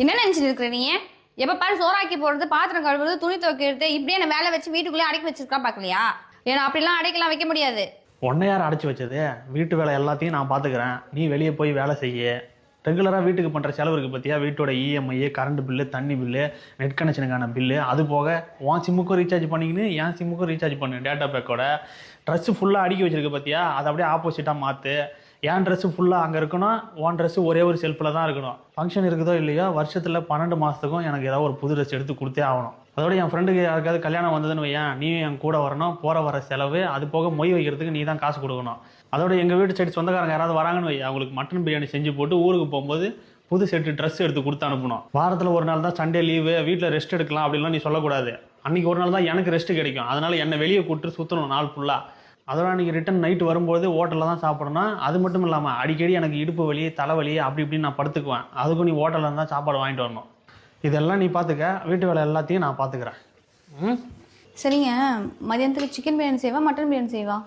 என்ன நினைச்சிட்டு இருக்கிற நீ? எப்ப பாரு சோறாக்கி போடுறது, பாத்திரம் கழுவுறது, துணி துவைக்கிறது, இப்படியே என்ன வேலை வச்சு வீட்டுக்குள்ளே அடக்கி வச்சிருக்கா பாக்கலையா? ஏன்னா அப்படிலாம் அடைக்கலாம் வைக்க முடியாது. உன்னை யார் அடைச்சி வச்சது? வீட்டு வேலை எல்லாத்தையும் நான் பார்த்துக்கிறேன், நீ வெளியே போய் வேலை செய்ய. ரெகுலராக வீட்டுக்கு பண்ணுற செலவு இருக்குது பார்த்தியா? வீட்டோட இஎம்ஐ, கரண்ட் பில்லு, தண்ணி பில்லு, நெட் கனெக்ஷனுக்கான பில்லு, அது போக உன் சிம்முக்கும் ரீசார்ஜ் பண்ணிக்கின்னு என் சிம்முக்கும் ரீசார்ஜ் பண்ணு டேட்டா பேக்கோட. ட்ரெஸ்ஸு ஃபுல்லாக அடுக்கி வச்சிருக்கு பார்த்தியா? அதை அப்படியே ஆப்போசிட்டாக மாற்று. என் ட்ரெஸ்ஸு ஃபுல்லாக அங்கே இருக்கணும், உன் ட்ரெஸ்ஸு ஒரே ஒரு செல்ஃபில் தான் இருக்கணும். ஃபங்க்ஷன் இருக்குதோ இல்லையோ, வருஷத்தில் 12 மாதத்துக்கும் எனக்கு ஏதாவது ஒரு புது ட்ரெஸ் எடுத்து கொடுத்தே ஆகணும். அதோட என் ஃப்ரெண்டுக்கு யாருக்காவது கல்யாணம் வந்ததுன்னு வையன், நீயும் என் கூட வரணும். போகிற வர செலவு, அது போக மொய் வைக்கிறதுக்கு நீ தான் காசு கொடுக்கணும். அதோட எங்கள் வீட்டு சைடு சொந்தக்காரங்க யாராவது வராங்கன்னு வை, அவங்களுக்கு மட்டன் பிரியாணி செஞ்சு போட்டு ஊருக்கு போகும்போது புது செட்டு ட்ரெஸ் எடுத்து கொடுத்து அனுப்பணும். வாரத்தில் ஒரு நாள் தான் சண்டே லீவு, வீட்டில் ரெஸ்ட் எடுக்கலாம் அப்படின்லாம் நீ சொல்லக்கூடாது. அன்றைக்கி ஒரு நாள் தான் எனக்கு ரெஸ்ட்டு கிடைக்கும், அதனால் என்னை வெளியே கூப்பிட்டு சுற்றணும் நாள் ஃபுல்லாக. அதோட அன்றைக்கி ரிட்டன் நைட்டு வரும்போது ஹோட்டலில் தான் சாப்பிடணும். அது மட்டும் இல்லாமல் அடிக்கடி எனக்கு இடுப்பு வலி, தலைவலி அப்படி இப்படின்னு நான் படுத்துக்குவேன். அதுக்கும் நீ ஹோட்டலில் இருந்தால் சாப்பாடு வாங்கிட்டு வரணும். இதெல்லாம் நீ பார்த்துக்க, வீட்டு வேலை எல்லாத்தையும் நான் பார்த்துக்கிறேன். சரிங்க, மதியானத்துக்கு சிக்கன் பிரியாணி செய்வா, மட்டன் பிரியாணி செய்வா?